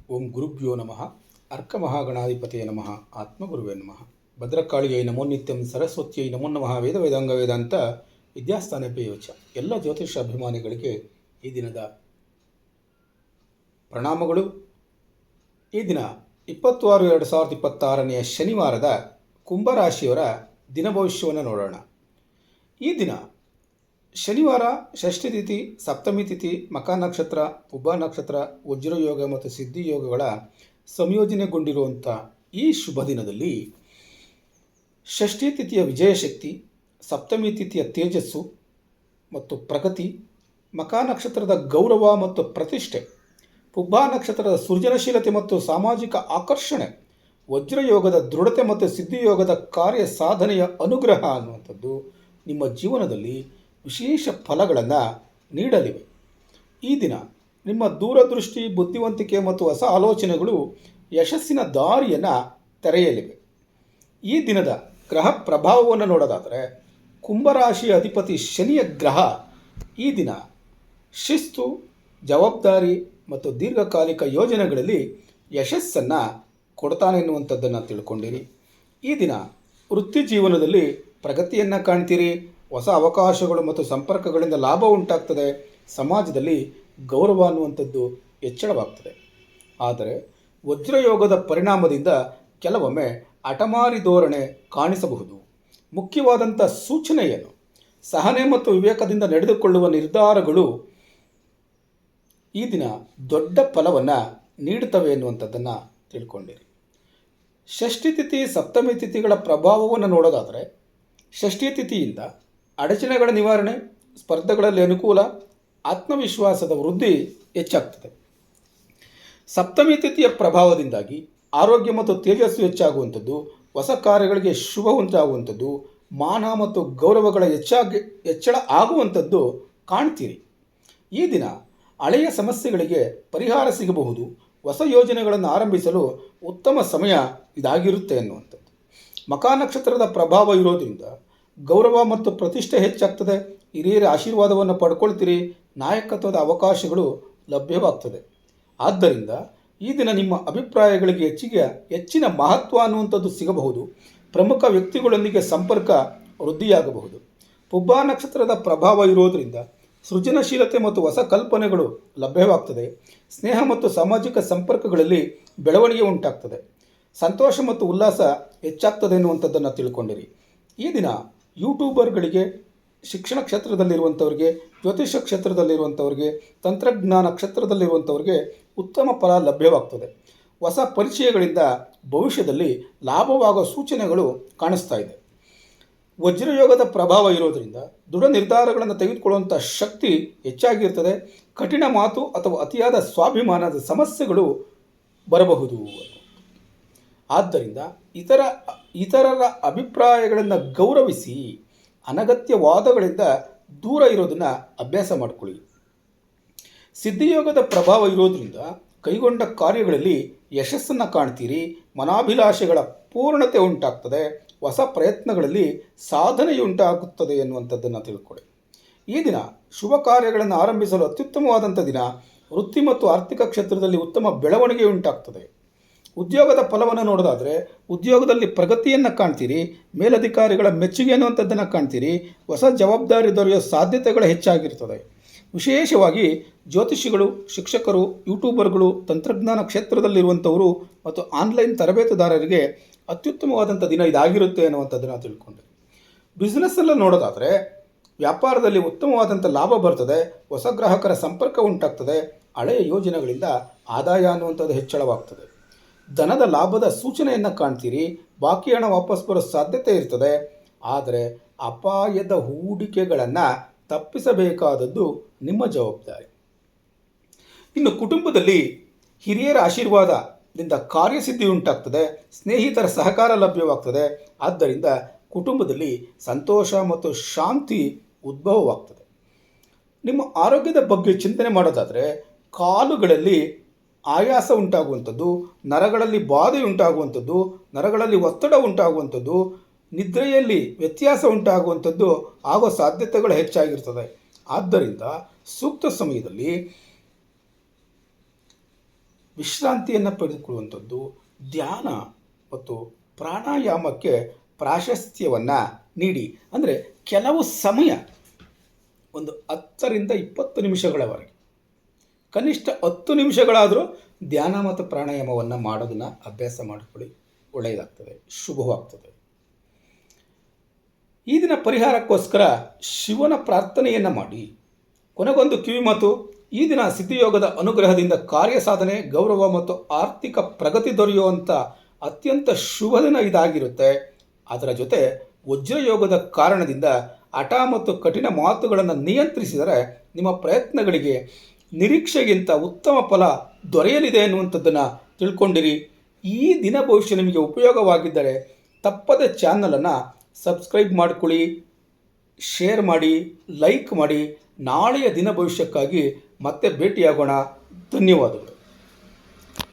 ಓಂ ಗುರುಭ್ಯೋ ನಮಃ. ಅರ್ಕಮಹಾಗಣಾಧಿಪತಿಯೇ ನಮಃ. ಆತ್ಮಗುರುವೇ ನಮಃ. ಭದ್ರಕಾಳಿಯೈ ನಮೋ ನಿತ್ಯಂ. ಸರಸ್ವತಿಯೈ ನಮೋ ನಮಃ. ವೇದ ವೇದಾಂಗ ವೇದಾಂತ ವಿದ್ಯಾಸ್ಥಾನ ಪೇಯೋಚ. ಎಲ್ಲ ಜ್ಯೋತಿಷ ಅಭಿಮಾನಿಗಳಿಗೆ ಈ ದಿನದ ಪ್ರಣಾಮಗಳು. ಈ ದಿನ 26/2026 ಶನಿವಾರದ ಕುಂಭರಾಶಿಯವರ ದಿನ ಭವಿಷ್ಯವನ್ನು ನೋಡೋಣ. ಈ ದಿನ ಶನಿವಾರ ಷಷ್ಠಿ ತಿಥಿ, ಸಪ್ತಮಿ ತಿಥಿ, ಮಕ ನಕ್ಷತ್ರ, ಪುಬ್ಬ ನಕ್ಷತ್ರ, ವಜ್ರಯೋಗ ಮತ್ತು ಸಿದ್ಧಿಯೋಗಗಳ ಸಂಯೋಜನೆಗೊಂಡಿರುವಂಥ ಈ ಶುಭ ದಿನದಲ್ಲಿ ಷಷ್ಠಿ ತಿಥಿಯ ವಿಜಯಶಕ್ತಿ, ಸಪ್ತಮಿ ತಿಥಿಯ ತೇಜಸ್ಸು ಮತ್ತು ಪ್ರಗತಿ, ಮಕ ನಕ್ಷತ್ರದ ಗೌರವ ಮತ್ತು ಪ್ರತಿಷ್ಠೆ, ಪುಬ್ಬ ನಕ್ಷತ್ರದ ಸೃಜನಶೀಲತೆ ಮತ್ತು ಸಾಮಾಜಿಕ ಆಕರ್ಷಣೆ, ವಜ್ರಯೋಗದ ದೃಢತೆ ಮತ್ತು ಸಿದ್ಧಿಯೋಗದ ಕಾರ್ಯ ಸಾಧನೆಯ ಅನುಗ್ರಹ ಅನ್ನುವಂಥದ್ದು ನಿಮ್ಮ ಜೀವನದಲ್ಲಿ ವಿಶೇಷ ಫಲಗಳನ್ನು ನೀಡಲಿವೆ. ಈ ದಿನ ನಿಮ್ಮ ದೂರದೃಷ್ಟಿ, ಬುದ್ಧಿವಂತಿಕೆ ಮತ್ತು ಹೊಸ ಆಲೋಚನೆಗಳು ಯಶಸ್ಸಿನ ದಾರಿಯನ್ನು ತೆರೆಯಲಿವೆ. ಈ ದಿನದ ಗ್ರಹ ಪ್ರಭಾವವನ್ನು ನೋಡೋದಾದರೆ, ಕುಂಭರಾಶಿಯ ಅಧಿಪತಿ ಶನಿಯ ಗ್ರಹ ಈ ದಿನ ಶಿಸ್ತು, ಜವಾಬ್ದಾರಿ ಮತ್ತು ದೀರ್ಘಕಾಲಿಕ ಯೋಜನೆಗಳಲ್ಲಿ ಯಶಸ್ಸನ್ನು ಕೊಡ್ತಾನೆ ಎನ್ನುವಂಥದ್ದನ್ನು ತಿಳ್ಕೊಂಡಿರಿ. ಈ ದಿನ ವೃತ್ತಿ ಜೀವನದಲ್ಲಿ ಪ್ರಗತಿಯನ್ನು ಕಾಣ್ತೀರಿ. ಹೊಸ ಅವಕಾಶಗಳು ಮತ್ತು ಸಂಪರ್ಕಗಳಿಂದ ಲಾಭ ಉಂಟಾಗ್ತದೆ. ಸಮಾಜದಲ್ಲಿ ಗೌರವ ಅನ್ನುವಂಥದ್ದು ಹೆಚ್ಚಳವಾಗ್ತದೆ. ಆದರೆ ವಜ್ರಯೋಗದ ಪರಿಣಾಮದಿಂದ ಕೆಲವೊಮ್ಮೆ ಹಠಮಾರಿ ಧೋರಣೆ ಕಾಣಿಸಬಹುದು. ಮುಖ್ಯವಾದಂಥ ಸೂಚನೆ ಏನು? ಸಹನೆ ಮತ್ತು ವಿವೇಕದಿಂದ ನಡೆದುಕೊಳ್ಳುವ ನಿರ್ಧಾರಗಳು ಈ ದಿನ ದೊಡ್ಡ ಫಲವನ್ನು ನೀಡುತ್ತವೆ ಎನ್ನುವಂಥದ್ದನ್ನು ತಿಳ್ಕೊಂಡಿರಿ. ಷಷ್ಠಿ ತಿಥಿ, ಸಪ್ತಮಿ ತಿಥಿಗಳ ಪ್ರಭಾವವನ್ನು ನೋಡೋದಾದರೆ, ಷಷ್ಠಿ ತಿಥಿಯಿಂದ ಅಡಚಣೆಗಳ ನಿವಾರಣೆ, ಸ್ಪರ್ಧೆಗಳಲ್ಲಿ ಅನುಕೂಲ, ಆತ್ಮವಿಶ್ವಾಸದ ವೃದ್ಧಿ ಹೆಚ್ಚಾಗ್ತದೆ. ಸಪ್ತಮಿ ತಿಥಿಯ ಪ್ರಭಾವದಿಂದಾಗಿ ಆರೋಗ್ಯ ಮತ್ತು ತೇಜಸ್ಸು ಹೆಚ್ಚಾಗುವಂಥದ್ದು, ಹೊಸ ಕಾರ್ಯಗಳಿಗೆ ಶುಭ ಉಂಟಾಗುವಂಥದ್ದು, ಮಾನ ಮತ್ತು ಗೌರವಗಳ ಹೆಚ್ಚಳ ಆಗುವಂಥದ್ದು ಕಾಣ್ತೀರಿ. ಈ ದಿನ ಹಳೆಯ ಸಮಸ್ಯೆಗಳಿಗೆ ಪರಿಹಾರ ಸಿಗಬಹುದು. ಹೊಸ ಯೋಜನೆಗಳನ್ನು ಆರಂಭಿಸಲು ಉತ್ತಮ ಸಮಯ ಇದಾಗಿರುತ್ತೆ ಅನ್ನುವಂಥದ್ದು. ಮಕ ನಕ್ಷತ್ರದ ಪ್ರಭಾವ ಇರೋದರಿಂದ ಗೌರವ ಮತ್ತು ಪ್ರತಿಷ್ಠೆ ಹೆಚ್ಚಾಗ್ತದೆ. ಹಿರಿಯರ ಆಶೀರ್ವಾದವನ್ನು ಪಡ್ಕೊಳ್ತೀರಿ. ನಾಯಕತ್ವದ ಅವಕಾಶಗಳು ಲಭ್ಯವಾಗ್ತದೆ. ಆದ್ದರಿಂದ ಈ ದಿನ ನಿಮ್ಮ ಅಭಿಪ್ರಾಯಗಳಿಗೆ ಹೆಚ್ಚಿನ ಮಹತ್ವ ಅನ್ನುವಂಥದ್ದು ಸಿಗಬಹುದು. ಪ್ರಮುಖ ವ್ಯಕ್ತಿಗಳೊಂದಿಗೆ ಸಂಪರ್ಕ ವೃದ್ಧಿಯಾಗಬಹುದು. ಪುಬ್ಬ ನಕ್ಷತ್ರದ ಪ್ರಭಾವ ಇರೋದರಿಂದ ಸೃಜನಶೀಲತೆ ಮತ್ತು ಹೊಸ ಕಲ್ಪನೆಗಳು ಲಭ್ಯವಾಗ್ತದೆ. ಸ್ನೇಹ ಮತ್ತು ಸಾಮಾಜಿಕ ಸಂಪರ್ಕಗಳಲ್ಲಿ ಬೆಳವಣಿಗೆ ಉಂಟಾಗ್ತದೆ. ಸಂತೋಷ ಮತ್ತು ಉಲ್ಲಾಸ ಹೆಚ್ಚಾಗ್ತದೆ ಎನ್ನುವಂಥದ್ದನ್ನು ತಿಳ್ಕೊಂಡಿರಿ. ಈ ದಿನ ಯೂಟ್ಯೂಬರ್ಗಳಿಗೆ, ಶಿಕ್ಷಣ ಕ್ಷೇತ್ರದಲ್ಲಿರುವಂಥವ್ರಿಗೆ, ಜ್ಯೋತಿಷ ಕ್ಷೇತ್ರದಲ್ಲಿರುವಂಥವ್ರಿಗೆ, ತಂತ್ರಜ್ಞಾನ ಕ್ಷೇತ್ರದಲ್ಲಿರುವಂಥವ್ರಿಗೆ ಉತ್ತಮ ಫಲ ಲಭ್ಯವಾಗ್ತದೆ. ಹೊಸ ಪರಿಚಯಗಳಿಂದ ಭವಿಷ್ಯದಲ್ಲಿ ಲಾಭವಾಗುವ ಸೂಚನೆಗಳು ಕಾಣಿಸ್ತಾ ಇದೆ. ವಜ್ರಯೋಗದ ಪ್ರಭಾವ ಇರೋದರಿಂದ ದೃಢ ನಿರ್ಧಾರಗಳನ್ನು ತೆಗೆದುಕೊಳ್ಳುವಂಥ ಶಕ್ತಿ ಹೆಚ್ಚಾಗಿರ್ತದೆ. ಕಠಿಣ ಮಾತು ಅಥವಾ ಅತಿಯಾದ ಸ್ವಾಭಿಮಾನದ ಸಮಸ್ಯೆಗಳು ಬರಬಹುದು. ಆದ್ದರಿಂದ ಇತರರ ಅಭಿಪ್ರಾಯಗಳನ್ನು ಗೌರವಿಸಿ ಅನಗತ್ಯ ವಾದಗಳಿಂದ ದೂರ ಇರೋದನ್ನು ಅಭ್ಯಾಸ ಮಾಡಿಕೊಳ್ಳಿ. ಸಿದ್ಧಿಯೋಗದ ಪ್ರಭಾವ ಇರೋದರಿಂದ ಕೈಗೊಂಡ ಕಾರ್ಯಗಳಲ್ಲಿ ಯಶಸ್ಸನ್ನು ಕಾಣ್ತೀರಿ. ಮನಾಭಿಲಾಷೆಗಳ ಪೂರ್ಣತೆ ಉಂಟಾಗ್ತದೆ. ಹೊಸ ಪ್ರಯತ್ನಗಳಲ್ಲಿ ಸಾಧನೆಯುಂಟಾಗುತ್ತದೆ ಎನ್ನುವಂಥದ್ದನ್ನು ತಿಳ್ಕೊಳ್ಳಿ. ಈ ದಿನ ಶುಭ ಕಾರ್ಯಗಳನ್ನು ಆರಂಭಿಸಲು ಅತ್ಯುತ್ತಮವಾದಂಥ ದಿನ. ವೃತ್ತಿ ಮತ್ತು ಆರ್ಥಿಕ ಕ್ಷೇತ್ರದಲ್ಲಿ ಉತ್ತಮ ಬೆಳವಣಿಗೆ ಉಂಟಾಗ್ತದೆ. ಉದ್ಯೋಗದ ಫಲವನ್ನು ನೋಡೋದಾದರೆ, ಉದ್ಯೋಗದಲ್ಲಿ ಪ್ರಗತಿಯನ್ನು ಕಾಣ್ತೀರಿ. ಮೇಲಧಿಕಾರಿಗಳ ಮೆಚ್ಚುಗೆ ಅನ್ನುವಂಥದ್ದನ್ನು ಕಾಣ್ತೀರಿ. ಹೊಸ ಜವಾಬ್ದಾರಿ ದೊರೆಯುವ ಸಾಧ್ಯತೆಗಳು ಹೆಚ್ಚಾಗಿರ್ತದೆ. ವಿಶೇಷವಾಗಿ ಜ್ಯೋತಿಷಿಗಳು, ಶಿಕ್ಷಕರು, ಯೂಟ್ಯೂಬರ್ಗಳು, ತಂತ್ರಜ್ಞಾನ ಕ್ಷೇತ್ರದಲ್ಲಿರುವಂಥವರು ಮತ್ತು ಆನ್ಲೈನ್ ತರಬೇತುದಾರರಿಗೆ ಅತ್ಯುತ್ತಮವಾದಂಥ ದಿನ ಇದಾಗಿರುತ್ತೆ ಅನ್ನುವಂಥದ್ದನ್ನು ತಿಳ್ಕೊಂಡೆ. ಬಿಸ್ನೆಸ್ಸಲ್ಲಿ ನೋಡೋದಾದರೆ, ವ್ಯಾಪಾರದಲ್ಲಿ ಉತ್ತಮವಾದಂಥ ಲಾಭ ಬರ್ತದೆ. ಹೊಸ ಗ್ರಾಹಕರ ಸಂಪರ್ಕ ಉಂಟಾಗ್ತದೆ. ಹಳೆಯ ಯೋಜನೆಗಳಿಂದ ಆದಾಯ ಅನ್ನುವಂಥದ್ದು ಹೆಚ್ಚಳವಾಗ್ತದೆ. ಧನದ ಲಾಭದ ಸೂಚನೆಯನ್ನು ಕಾಣ್ತೀರಿ. ಬಾಕಿ ಹಣ ವಾಪಸ್ ಬರೋ ಸಾಧ್ಯತೆ ಇರ್ತದೆ. ಆದರೆ ಅಪಾಯದ ಹೂಡಿಕೆಗಳನ್ನು ತಪ್ಪಿಸಬೇಕಾದದ್ದು ನಿಮ್ಮ ಜವಾಬ್ದಾರಿ. ಇನ್ನು ಕುಟುಂಬದಲ್ಲಿ ಹಿರಿಯರ ಆಶೀರ್ವಾದದಿಂದ ಕಾರ್ಯಸಿದ್ಧಿ ಉಂಟಾಗ್ತದೆ. ಸ್ನೇಹಿತರ ಸಹಕಾರ ಲಭ್ಯವಾಗ್ತದೆ. ಆದ್ದರಿಂದ ಕುಟುಂಬದಲ್ಲಿ ಸಂತೋಷ ಮತ್ತು ಶಾಂತಿ ಉದ್ಭವವಾಗ್ತದೆ. ನಿಮ್ಮ ಆರೋಗ್ಯದ ಬಗ್ಗೆ ಚಿಂತನೆ ಮಾಡೋದಾದರೆ, ಕಾಲುಗಳಲ್ಲಿ ಆಯಾಸ ಉಂಟಾಗುವಂಥದ್ದು, ನರಗಳಲ್ಲಿ ಬಾಧೆ ಉಂಟಾಗುವಂಥದ್ದು, ನರಗಳಲ್ಲಿ ಒತ್ತಡ ಉಂಟಾಗುವಂಥದ್ದು, ನಿದ್ರೆಯಲ್ಲಿ ವ್ಯತ್ಯಾಸ ಉಂಟಾಗುವಂಥದ್ದು ಆಗೋ ಸಾಧ್ಯತೆಗಳು ಹೆಚ್ಚಾಗಿರ್ತದೆ. ಆದ್ದರಿಂದ ಸೂಕ್ತ ಸಮಯದಲ್ಲಿ ವಿಶ್ರಾಂತಿಯನ್ನು ಪಡೆದುಕೊಳ್ಳುವಂಥದ್ದು, ಧ್ಯಾನ ಮತ್ತು ಪ್ರಾಣಾಯಾಮಕ್ಕೆ ಪ್ರಾಶಸ್ತ್ಯವನ್ನು ನೀಡಿ, ಅಂದರೆ ಕೆಲವು ಸಮಯ ಒಂದು 10ರಿಂದ 20 ನಿಮಿಷಗಳವರೆಗೆ, ಕನಿಷ್ಠ 10 ನಿಮಿಷಗಳಾದರೂ ಧ್ಯಾನ ಮತ್ತು ಪ್ರಾಣಾಯಾಮವನ್ನು ಮಾಡೋದನ್ನು ಅಭ್ಯಾಸ ಮಾಡಿಕೊಳ್ಳಿ. ಒಳ್ಳೆಯದಾಗ್ತದೆ, ಶುಭವಾಗ್ತದೆ. ಈ ದಿನ ಪರಿಹಾರಕ್ಕೋಸ್ಕರ ಶಿವನ ಪ್ರಾರ್ಥನೆಯನ್ನು ಮಾಡಿ. ಕೊನೆಗೊಂದು ಕಿವಿಮಾತು. ಈ ದಿನ ಸಿದ್ಧಿಯೋಗದ ಅನುಗ್ರಹದಿಂದ ಕಾರ್ಯ ಸಾಧನೆ, ಗೌರವ ಮತ್ತು ಆರ್ಥಿಕ ಪ್ರಗತಿ ದೊರೆಯುವಂಥ ಅತ್ಯಂತ ಶುಭ ದಿನ ಇದಾಗಿರುತ್ತೆ. ಅದರ ಜೊತೆ ವಜ್ರಯೋಗದ ಕಾರಣದಿಂದ ಹಠ ಮತ್ತು ಕಠಿಣ ಮಾತುಗಳನ್ನು ನಿಯಂತ್ರಿಸಿದರೆ ನಿಮ್ಮ ಪ್ರಯತ್ನಗಳಿಗೆ ನಿರೀಕ್ಷೆಗಿಂತ ಉತ್ತಮ ಫಲ ದೊರೆಯಲಿದೆ ಎನ್ನುವಂಥದ್ದನ್ನು ತಿಳ್ಕೊಂಡಿರಿ. ಈ ದಿನ ಭವಿಷ್ಯ ನಿಮಗೆ ಉಪಯೋಗವಾಗಿದ್ದರೆ ತಪ್ಪದೆ ಚಾನಲನ್ನು ಸಬ್ಸ್ಕ್ರೈಬ್ ಮಾಡಿಕೊಳ್ಳಿ, ಶೇರ್ ಮಾಡಿ, ಲೈಕ್ ಮಾಡಿ. ನಾಳೆಯ ದಿನ ಭವಿಷ್ಯಕ್ಕಾಗಿ ಮತ್ತೆ ಭೇಟಿಯಾಗೋಣ. ಧನ್ಯವಾದಗಳು.